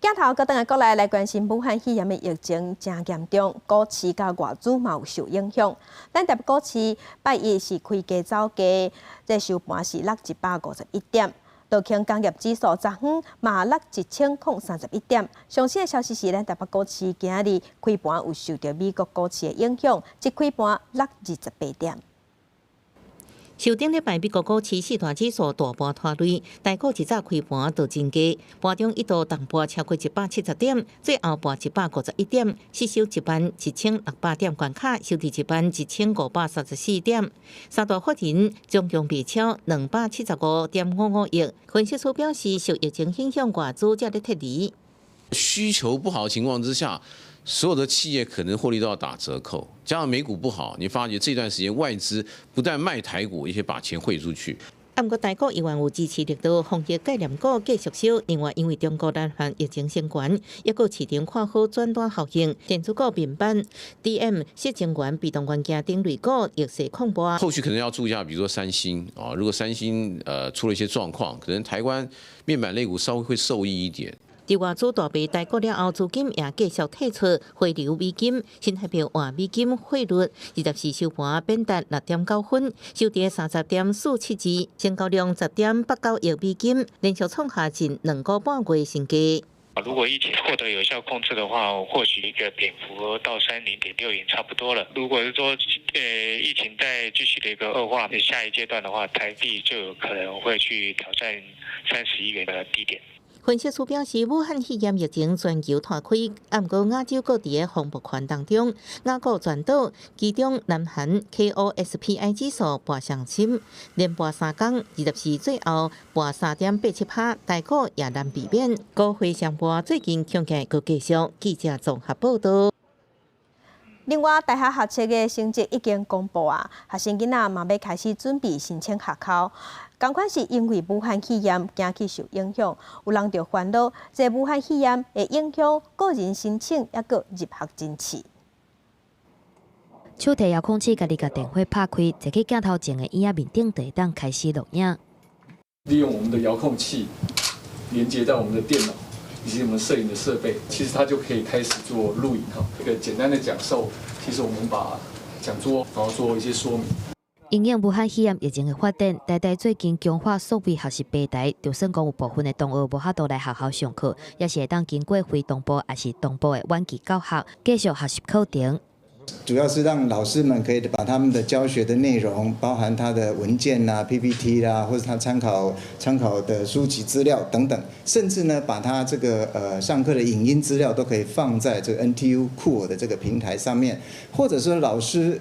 镜头搁倒来国内来关心武汉肺炎的疫情真严重，股市甲外资嘛有受影响。咱台北股市拜一是开低走低，这收盘是落151点。道琼工业指数昨昏嘛落1031点。上新的消息是，咱台北股市今日开盘有受到美国股市的影响，即开盘落28点。受顶礼拜美国股市4大指数大波拖累，台股一早开盘就真低，盘中一度重盘超过170点，最后盘151点，失守11600点关卡，收伫11534点。三大法人总共卖超275.55亿。分析师表示，受疫情影响，外资才咧撤离。需求不好的情况之下，所有的企业可能获利都要打折扣，加上美股不好，你发觉这段时间外资不但卖台股，也把钱汇出去。不过台股依然有支持力度，防疫概念股继续烧。另外，因为中国南韩疫情升悬，也个市场看好转单效应，电子股面板、DM、矽晶圆、被动元件等类股逆势控盘。后续可能要注意一下，比如说三星啊，如果三星出了一些状况，可能台湾面板类股稍微会受益一点。伫外资大赔台股了后，资金也继续退出，回流美金，新台币换美金汇率24收盘贬值6.9分，收跌30.472，成交量10.89亿美金，连续创下近2个半月新低。如果疫情获得有效控制的话，或许一个蝙蝠到30.6元差不多了。如果是说疫情再继续的一个恶化，下一阶段的话，台币就有可能会去挑战31元的低点。分析师表示，武汉肺炎疫情全球拓开，不过亚洲各地的防疫圈当中，亚股全倒，其中南韩 KOSPI 指数盘上升，连盘3天，24最后盘3.87%，台股也难避免。股会上盘最近恐惊佫继续。记者综合报道。另外，大学学测的成绩已经公布啊，学生囡仔嘛要开始准备申请学考。同款是因为武汉肺炎经济受影响，有人就烦恼，这武汉肺炎会影响个人申请，抑个入学真试。手提遥控器，家己甲电话拍开，坐去镜头前的椅仔面顶，就会当开始录影。利用我们的遥控器连接到我们的电脑以及我们摄影的设备，其实它就可以开始做录影哈。一个简单的讲授，其实我们把讲桌然后做一些说明。因应武汉肺炎疫情的发展，台大最近强化数位学习平台，就算讲有部分的同学无法度来学校上课，也是会当经过非同步还是同步的远距教学，继续学习课程。主要是让老师们可以把他们的教学的内容，包含他的文件啦、PPT 啦，或者他参考的书籍资料等等，甚至呢，把他这个上课的影音资料都可以放在这个 NTU 酷我的这个平台上面，或者说老师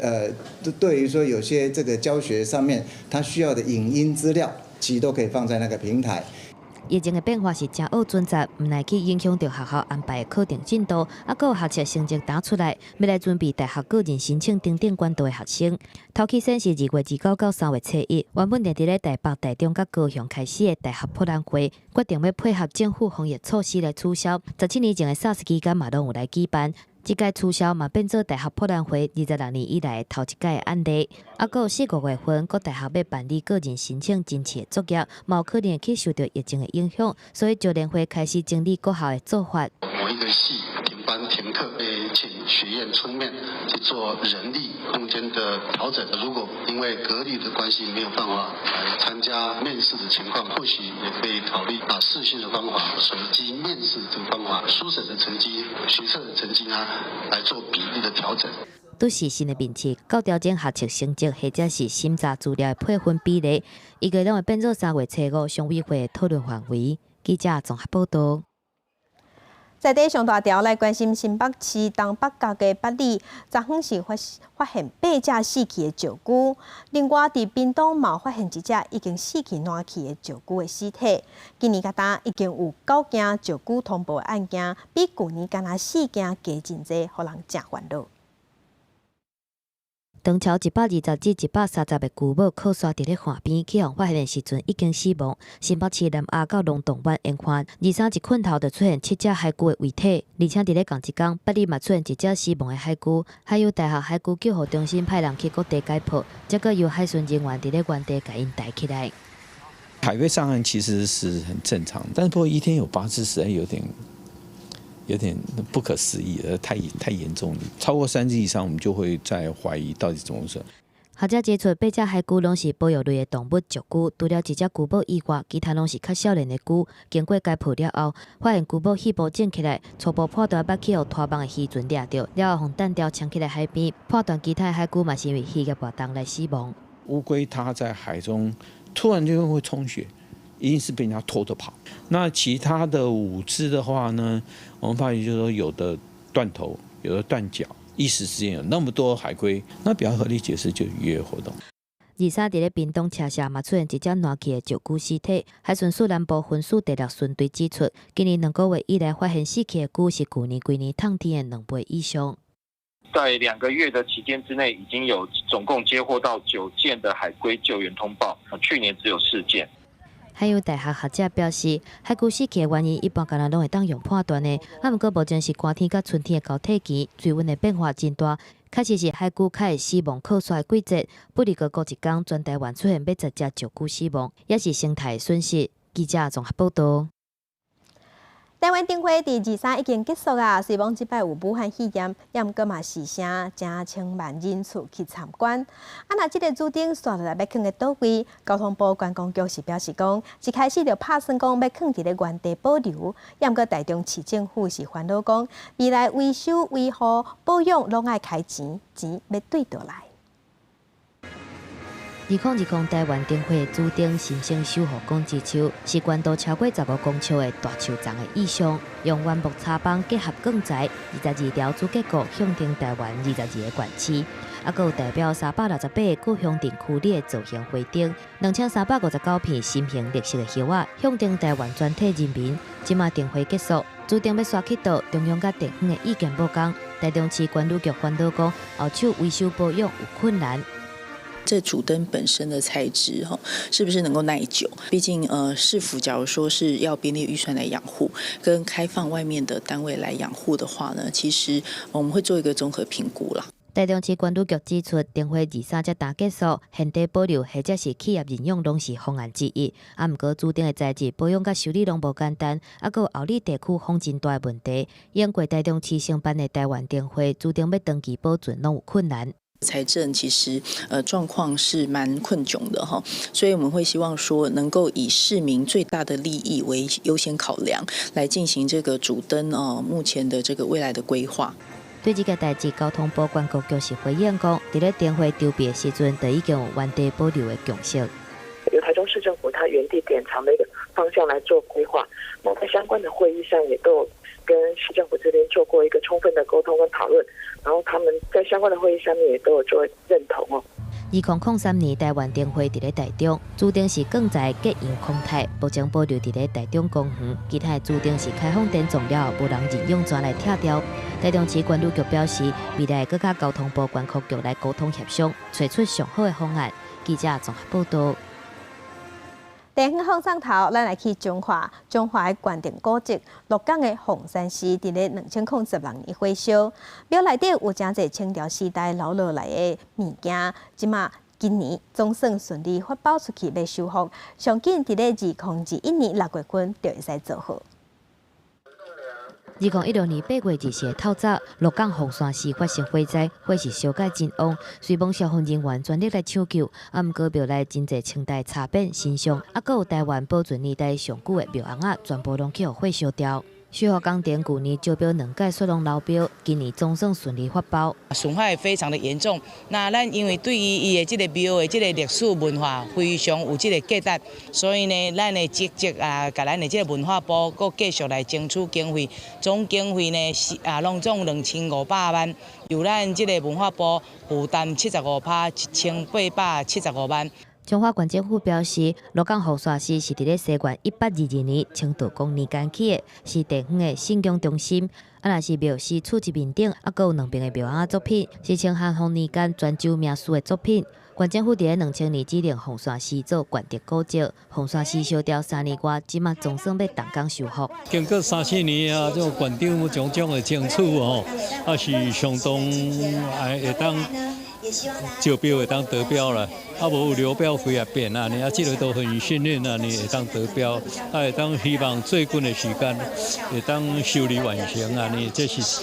对于说有些这个教学上面他需要的影音资料，其实都可以放在那个平台。疫情的变化是真恶准则，唔来去影响到学校安排的课程进度，啊，还有学测成绩打出来，要来准备大学个人申请等等管道的学生。头期先是2月29到3月初1，原本定伫咧台北、台中甲高雄开始的大学博览会，决定要配合政府防疫措施来取消。17年前的 SARS 期间嘛，拢有来举办。这届取消嘛，变做大学博览会26年以来头一届的案例。还有4、5月份，各大学要办理个人申请真试的作业，嘛有可能去受到疫情的影响，所以就联会开始整理各校的做法。某一个系停班停课，请学院出面去做人力空间的调整。如果因为隔离的关系没有办法来参加面试的情况，或许也可以考虑把视讯的方法、随机面试这个方法、书审的成绩、学测的成绩来做比例的调整。都是新的面试，到调整学测成绩，或者是审查资料的配分比例，伊个拢会变做3月初5常委会的讨论范围。记者综合报道。在地上大条来关心新北市东北角的八里，昨昏是发现8只死去的石龟，另外伫屏东嘛发现一只已经死去烂去的石龟的尸体。今年甲单已经有9件石龟通报的案件，比去年敢若4件加真多，互人真烦恼。当朝120至130个巨母靠刷伫咧岸边，起航发现的时阵已经死亡。新北市南亚到龙洞湾沿岸，23日困头就出现7只海龟的遗体，而且伫咧同一天，八里嘛出现1只死亡的海龟。还有大学海龟救护中心派人去各地解剖，结果由海巡人员伫咧原地甲因抬起来。海龟上岸其实是很正常，但是不过一天有8只，实在有点不可思议了，太严重了。超过3只以上，我们就会再怀疑到底怎么回事。学者指出，8只海龟拢是保育类的动物石龟，除了1只巨母以外，其他拢是较少年的龟。经过解剖了后，发现巨母细部整起来，初步判断捌去互拖网的渔船掠着，了后互弹条抢起来海边，判断其他的海龟嘛是因为渔业活动来死亡。乌龟它在海中突然就会充血。一定是被人家拖着跑。那其他的5只的话呢，我们发现就是说有的断头，有的断脚，一时之间有那么多海龟，那比较合理解释就是渔业活动。23日咧屏东车社嘛出现1只烂去的石龟尸体，海巡署南部分署第6巡队指出，今年2个月以来发现死去的龟是去年烫天的2倍以上。在2个月的期间之内，已经有总共接获到9件的海龟救援通报，去年只有4件。还有大学学者表示，海龟死去的原因一般敢若拢会当用判断的，啊，毋过目前是寒天甲春天的交替期，水温的变化真大，确实是海龟较会死亡靠刷的季节。不离过一天，全台湾出现要10只石龟死亡，也是生态损失。记者综合报道。台湾灯会第23已经结束啊，希望这摆有武汉肺炎，也毋过嘛是声成千万人次去参观。那这个主灯刷落来要放在倒位？交通部观光局是表示讲，一开始就拍算讲要放伫咧原地保留，也毋过台中市政府是烦恼讲，未来维修、维护、保养拢爱开钱，钱要对倒来。2020台湾灯会主灯新生守护工之树，是关度超过15公尺的大树桩的意象，用原木插棒结合钢材，22条主结构向定台湾22个县市，还有代表368个各乡镇区里的造型花灯，2359片新型绿色的叶仔，向定台湾全体人民。即马灯会结束，主灯要刷起到中央甲地方的意见无同，台中市管理局烦恼讲后手维修保养有困难。这主灯本身的材质是不是能够耐久？毕竟市府假如说是要编列预算来养护，跟开放外面的单位来养护的话呢，其实我们会做一个综合评估啦。台中市管理局指出，灯会23才打结束，现地保留或者是企业任用拢是方案之一。啊，毋过主灯的材质保养甲修理拢无简单，还有后里地区风真大的问题。用过台中市承办的台湾灯会，主灯要登记保存拢有困难。财政其实状况是蛮困窘的哈，所以我们会希望说能够以市民最大的利益为优先考量，来进行这个主灯目前的这个未来的规划。对这个代志，交通部管局就是回应讲，在咧灯会筹备的时阵，就已经有原地保留的共识。由台中市政府它原地典藏的一个方向来做规划，那在相关的会议上也都有跟市政府这边做过一个充分的沟通跟讨论，然后他们在相关的会议上面也都有做认同哦。2003年台湾灯会伫咧台中，主灯是钢材结营空台，目前保留伫咧台中公园，其他的主灯是开放电撞了，无人任用砖来拆掉。台中市管理局表示，未来会甲交通部管区局来沟通协商，找出上好的方案。记者综合报道。地方放上头，咱来去中华的关键古迹鹿港的凤山寺，伫咧2016年火烧，庙内底有真侪清朝时代留落来的物件，今年总算顺利发包出去要修复，上紧伫咧2021年6月份就会使做好。2016年8月20日的透早，鹿港凤山寺发生火灾，火势烧解真旺，随亡消防人员全力来抢救。啊，毋过庙内真侪清代插匾、神像，还有台湾保存年代上久的庙红仔，全部拢去互火烧掉。修复工程去年招标2届雪龙流标，今年总算顺利发包。损害非常的严重。那咱因为对于伊的这个庙的这个历史文化非常有这个价值，所以呢，咱的积极甲咱的这个文化部佫继续来争取经费，总经费呢拢总2500万，由咱这个文化部负担75%，1875万。中华县政府表示，鹿港风沙寺是伫咧西元1822年清道公年间起的，是地方的信仰中心。若是庙寺厝一面顶，佫有2边的庙仔作品，是清汉风年间泉州名师的作品。县政府伫咧2000年指定风沙寺做县级古迹，风沙寺烧掉3年外，即马总算要动工修复。经过3-4年啊，这县长种种的争取哦，是相当会当招标会当得标了。无有流标费也变啊，你这个都很训练啊，你会当得标，会当希望最近的时间会当修理完成啊，你这是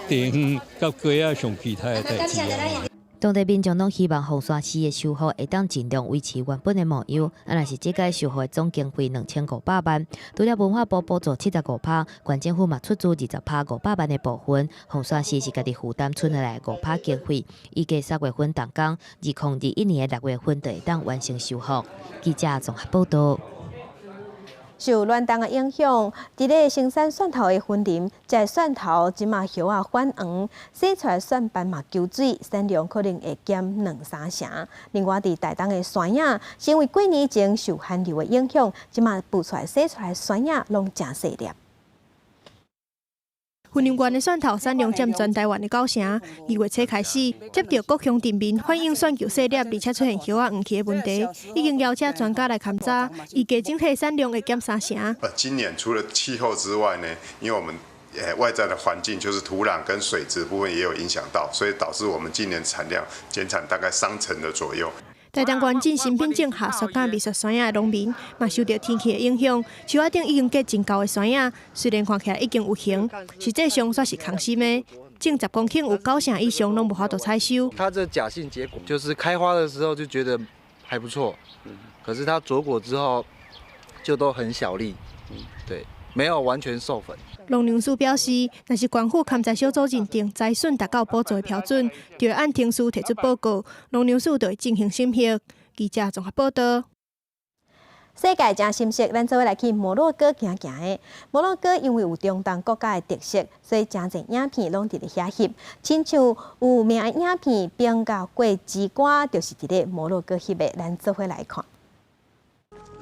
地方甲国啊上其他的代志啊。当地民众拢希望风沙寺的修复会当尽量维持原本的模样。若是这届修复的总经费2500万，除了文化部补助75%，县政府嘛出资20%500万的部分。风沙寺是家己负担剩下来5%经费，预计3月份动工，2021年的6月份就会当完成修复。记者综合报道。受暖冬的影响，伫咧生产蒜头的分林，这蒜头即马叶啊反黄，洗出来蒜瓣嘛纠水，产量可能会减2-3成。另外，伫台东的酸芽，是因为过年前受寒流的影响，即马捕出来洗出来酸芽拢真细粒。云林县的蒜头产量占全台湾的9成。2月初开始，接到各乡镇民反映蒜球细粒，而且出现叶啊黄去的问题，已经邀请专家来勘查，预计整体产量会减3成。今年除了气候之外呢，因为我们外在的环境就是土壤跟水质部分也有影响到，所以导致我们今年产量减产大概3成的左右。台东县进新品种下雪甲美术酸芽的农民，嘛受到天气的影响，树仔顶已经结真高的酸芽，虽然看起来已经有形，实际上算是空心的。种10公顷有9成以上拢无法度采收。它这假性结果就是开花的时候就觉得还不错，可是它着果之后就都很小粒，对，没有完全授粉。农粮署表示，若是县府勘查小组认定栽笋达到补助的标准，就会按程序提出报告，农粮署就会进行审核。记者综合报道。世界真深色，咱做伙来去摩洛哥行行的。摩洛哥因为有中东国家的特色，所以真侪影片拢伫咧遐翕。亲像有名的影片冰甲过之歌，就是伫咧摩洛哥翕的，咱做伙来看。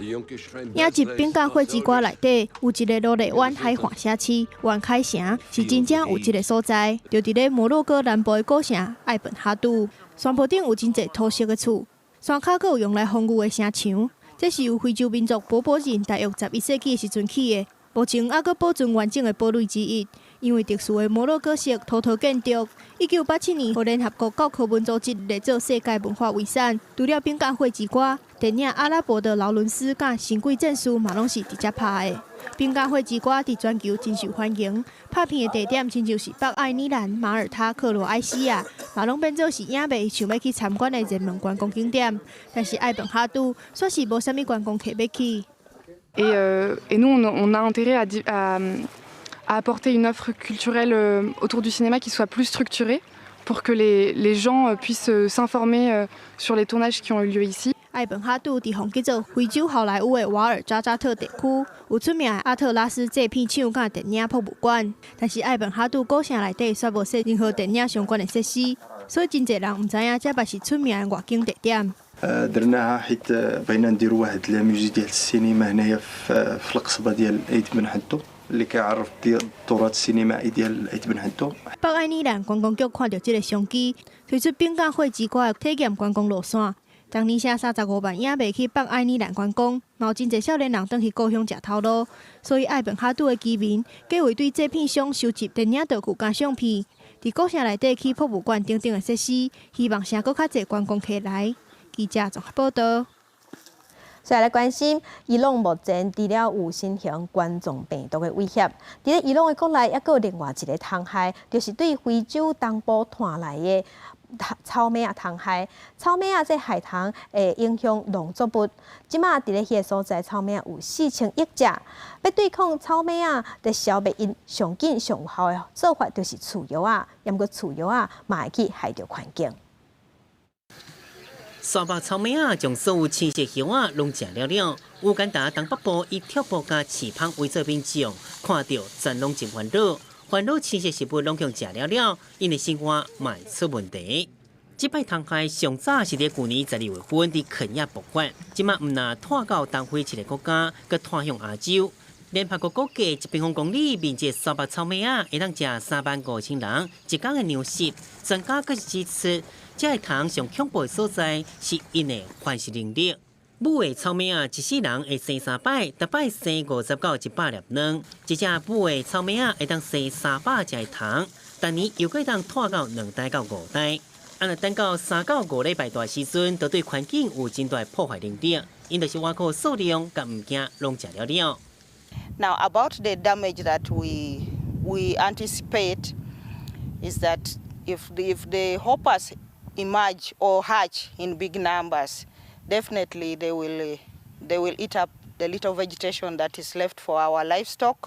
影集冰甲火之歌内底有一个落地湾海环写市，湾开城是真正有一个所在，就伫咧摩洛哥南部的古城艾本哈杜。山坡顶有真侪土色的厝，山骹阁有用来防御的城墙。这是由非洲民族柏柏人大约11世纪时阵起的，目前还阁保存完整的堡垒之一。因为特殊的摩洛哥式土陶建筑，1987年由联合国教科文组织列做世界文化遗产。除了冰甲火之歌，电影《阿拉伯的劳伦斯》甲《神鬼战士》嘛拢是直接拍的。冰甲火之歌伫全球真受欢迎，拍片的地点亲像是北爱尔兰、马耳他、克罗埃西亚，嘛拢变做是影迷想要去参观的热门观光景点。但是艾本哈杜算是无啥物观光客要去。Et nous, on a intérêt à apporter une offre culturelle autour du cinéma qui soit plus structurée pour que les gens puissent s'informer sur les tournages qui ont eu lieu ici. 艾本哈杜伫红叫做非洲好莱坞的瓦尔扎扎特地区，有出名的阿特拉斯这片唱甲电影博物馆。但是艾本哈杜古城内底却无设任何电影相关的设施，所以真侪人唔知影这嘛是出名的外景地点。درناها حيت بغينا نديروا واحد لاميوزي ديال السينما هنايا في القصبه ديال ايت بن حدو اللي كيعرف التراث السينمائي ديال ايت بن حدو。北爱尔兰观光局看到这个商机，推出冰甲火之歌的体验观光路线。当年写35万影迷去北爱尔兰观光，有真侪少年人返去故乡食头路，所以艾本哈杜的居民计划对这片乡收集电影道具甲相片，伫古城内底起博物馆等等的设施，希望请更较侪观光客来。记者综合报道。再来关心，伊朗目前除了有新型冠状病毒的威胁，伫咧伊朗的国内，还佫有另外一个伤害，就是对非洲东部传来的草莓虫害。草莓这害虫会影响农作物。即马伫咧迄个所在，草莓有4000亿只。要对抗草莓的消灭因上紧上有效的做法就是除药毋过除药嘛会去害着环境。沙巴草莓将所有青色叶拢食了。乌干达东北部以跳步加刺芳为做品种，看到真拢真烦恼青色食物拢向食了，因的生活嘛出问题。这摆虫害上早是伫去年12月份伫肯亚爆发，即马毋但拖到东非一个国家，佮拖向亚洲。联合国估计，1平方公里面积沙巴草莓会当食35000人一天的粮食。专家佫是指出，这个虫上恐怖的所在是因的繁殖能力。母的草莓一世人会生3摆，逐摆生50到100粒卵。一只母的草莓会当生300只的虫，逐年又会当拖到2代到5代。若等到3到5礼拜大时阵，就对环境有真大破坏能力。因就是外口数量甲物件拢食了。Now about the damage that we anticipate is that if the hoppers emerge or hatch in big numbers, definitely they will eat up the little vegetation that is left for our livestock.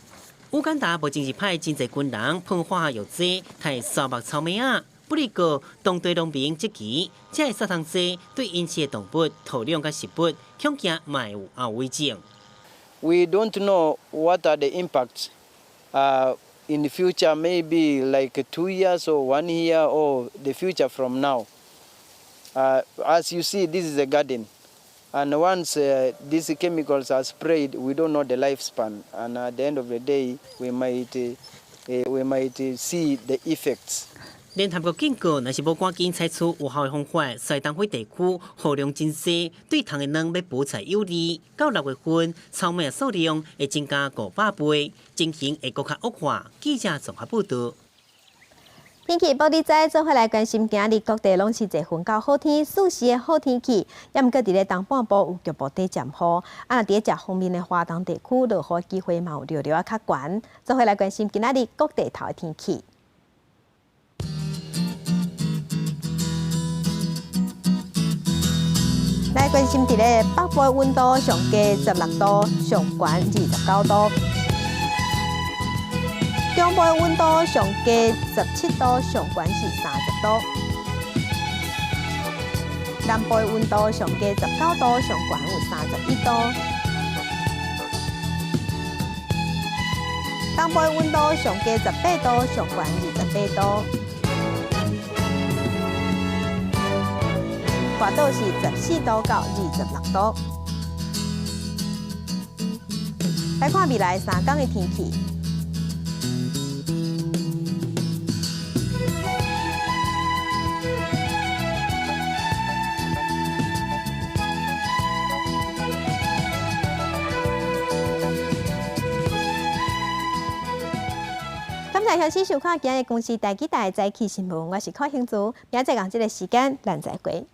乌干达目前是派真侪军人喷化学药剂杀沙漠草莓不过当地农民即期，这个杀虫剂对因饲的动物、土壤甲食物，恐惊嘛有后遗症。We don't know what are the impacts in the future, maybe like 2 years or 1 year or the future from now. As you see, this is a garden. And once these chemicals are sprayed, we don't know the lifespan. And at the end of the day, we might see the effects. 联合国警告，若是无赶紧采取有效的方法，西东非地区雨量真细，对虫的卵要补采有利。到6月份，草莓的数量会增加500倍，情形会更加恶化。记者综合报道。天气报你知，做伙来关心今日各地拢是一份较好天、舒适的好天气。也毋过伫咧东半部有局部地暂雨，伫咧这方面的华东地区落雨机会嘛有略略较悬。做伙来关心今日各地头的天气。来关心伫咧北部的温度上加16度，上悬29度；中部的温度上加17度，上悬是30度；南部的温度上加19度，上悬有31度；东部的温度上加18度，上悬28度。大岛是14度到26度。来看未来3天的天气。感谢乡亲收看今日公视台记台早起新闻，我是柯兴祖，明仔载同这个时间咱再会。